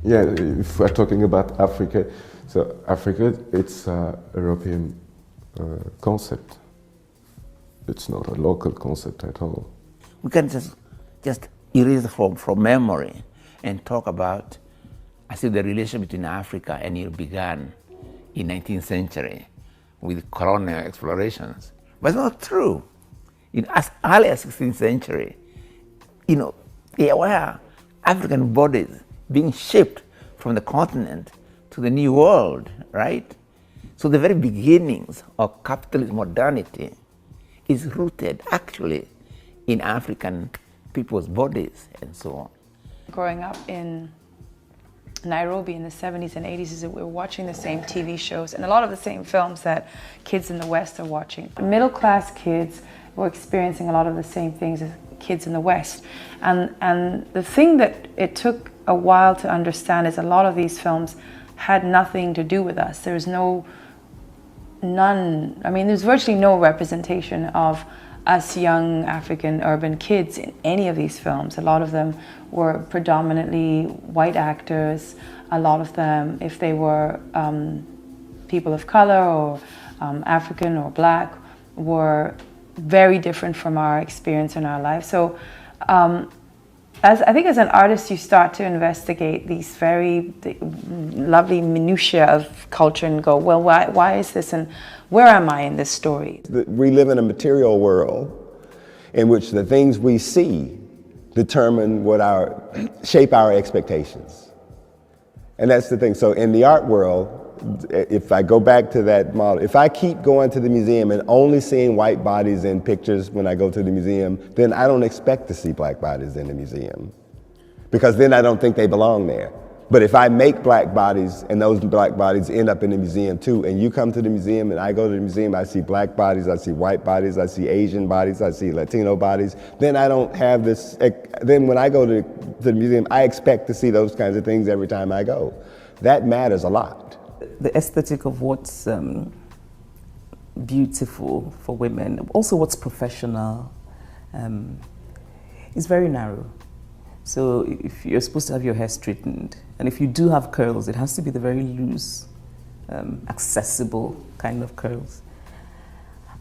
Yeah, if we're talking about Africa, so Africa, it's a European concept. It's not a local concept at all. We can just erase from memory and talk about, I see the relation between Africa and Europe began in 19th century with colonial explorations. But it's not true. As early as 16th century, there were African bodies being shipped from the continent to the New World, right? So the very beginnings of capitalist modernity is rooted actually in African people's bodies and so on. Growing up in Nairobi in the 70s and 80s is that we were watching the same TV shows and a lot of the same films that kids in the West are watching. Middle-class kids were experiencing a lot of the same things as kids in the West. And the thing that it took a while to understand is a lot of these films had nothing to do with us. There's there's virtually no representation of us young African urban kids in any of these films. A lot of them were predominantly white actors. A lot of them, if they were people of color or African or black, were very different from our experience in our life. So I think as an artist, you start to investigate these very lovely minutiae of culture and go, well, why is this and where am I in this story? We live in a material world in which the things we see determine shape our expectations. And that's the thing. So in the art world, if I go back to that model, if I keep going to the museum and only seeing white bodies in pictures when I go to the museum, then I don't expect to see black bodies in the museum, because then I don't think they belong there. But if I make black bodies and those black bodies end up in the museum too, and you come to the museum and I go to the museum, I see black bodies, I see white bodies, I see Asian bodies, I see Latino bodies, then I don't have this, then when I go to the museum, I expect to see those kinds of things every time I go. That matters a lot. The aesthetic of what's beautiful for women, also what's professional, is very narrow. So if you're supposed to have your hair straightened, and if you do have curls, it has to be the very loose, accessible kind of curls.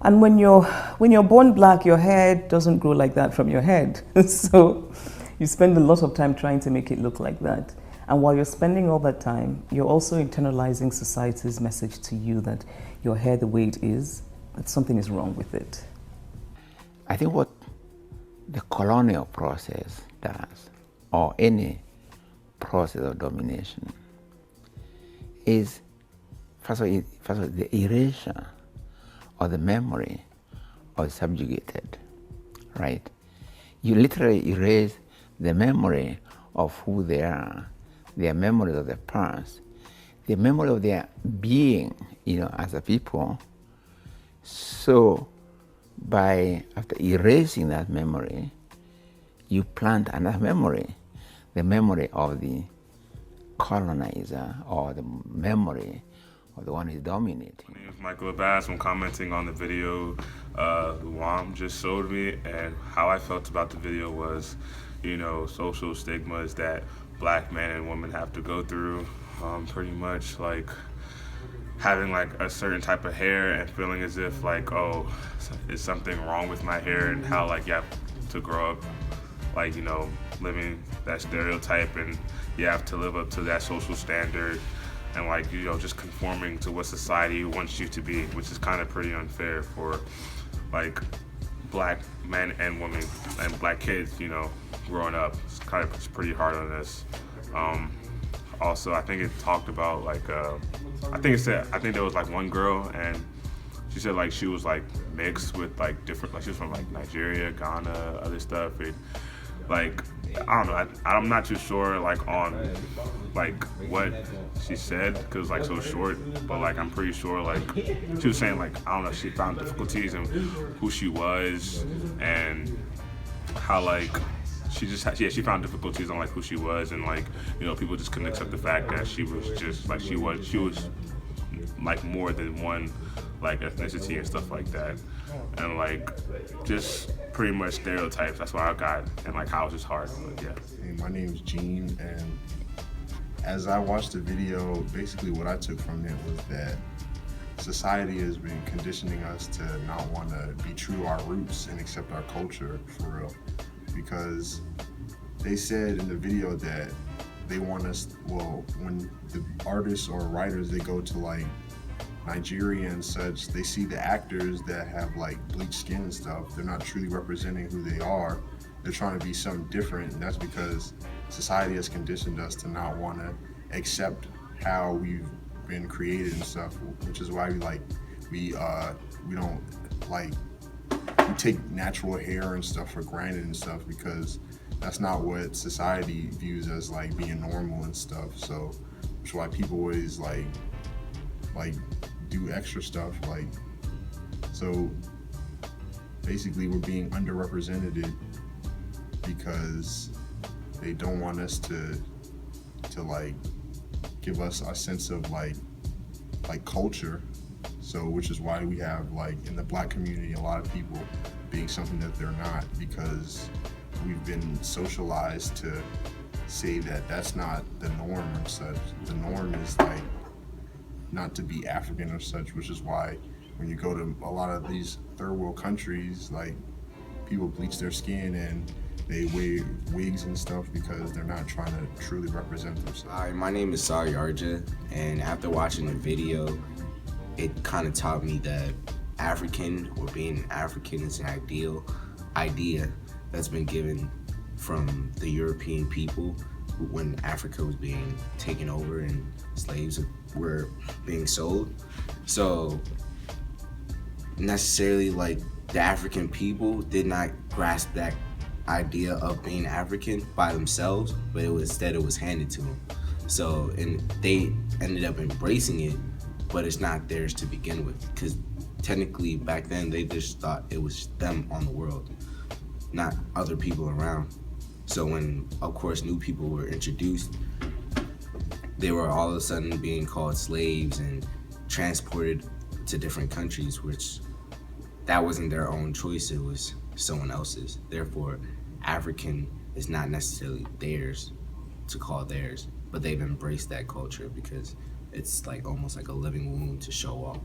And when you're born black, your hair doesn't grow like that from your head. So you spend a lot of time trying to make it look like that. And while you're spending all that time, you're also internalizing society's message to you that your hair the way it is, that something is wrong with it. I think what the colonial process does, or any process of domination, is first of all the erasure of the memory of the subjugated, right? You literally erase the memory of who they are, their memories of the past, the memory of their being, as a people. So after erasing that memory, you plant another memory, the memory of the colonizer or the memory of the one who's dominating. My name is Michael Abbas. I'm commenting on the video Luam just showed me, and how I felt about the video was, social stigmas that black men and women have to go through, pretty much like having like a certain type of hair and feeling as if like, oh, is something wrong with my hair, and how like you have to grow up like, living that stereotype, and you have to live up to that social standard, and like, just conforming to what society wants you to be, which is kind of pretty unfair for like black men and women and black kids, growing up. It's pretty hard on us. Also, I think it talked about like, I think there was like one girl, and she said like she was like mixed with like different, like she was from like Nigeria, Ghana, other stuff. And like, I don't know, I'm not too sure like on like what she said, because like so short, but like I'm pretty sure like she was saying like, I don't know, she found difficulties in who she was, and how like she found difficulties on like who she was, and like, people just couldn't accept the fact that she was just like she was like more than one like ethnicity and stuff like that, and like just pretty much stereotypes. That's what I got, and like how it's just hard. But, yeah. Hey, my name is Gene, and as I watched the video, basically what I took from it was that society has been conditioning us to not want to be true to our roots and accept our culture for real. Because they said in the video that they want us, well, when the artists or writers, they go to like Nigeria and such, they see the actors that have like bleached skin and stuff, they're not truly representing who they are. They're trying to be something different, and that's because society has conditioned us to not want to accept how we've been created and stuff, which is why we don't like, we take natural hair and stuff for granted and stuff, because that's not what society views as like being normal and stuff. So which is why people always like do extra stuff, like, so basically we're being underrepresented because they don't want us to like give us a sense of like culture. So which is why we have like in the Black community a lot of people being something that they're not, because we've been socialized to say that that's not the norm or such. The norm is like not to be African or such, which is why when you go to a lot of these third world countries, like people bleach their skin and they wear wigs and stuff because they're not trying to truly represent themselves. Hi, my name is Sari Arja, and after watching the video, it kind of taught me that African, or being African, is an idea that's been given from the European people when Africa was being taken over and slaves were being sold. So necessarily like the African people did not grasp that idea of being African by themselves, but instead it was handed to them. So, and they ended up embracing it, but it's not theirs to begin with, because technically back then they just thought it was them on the world, not other people around. So when, of course, new people were introduced, they were all of a sudden being called slaves and transported to different countries, which that wasn't their own choice, it was someone else's. Therefore, African is not necessarily theirs to call theirs, but they've embraced that culture because it's like almost like a living womb to show off.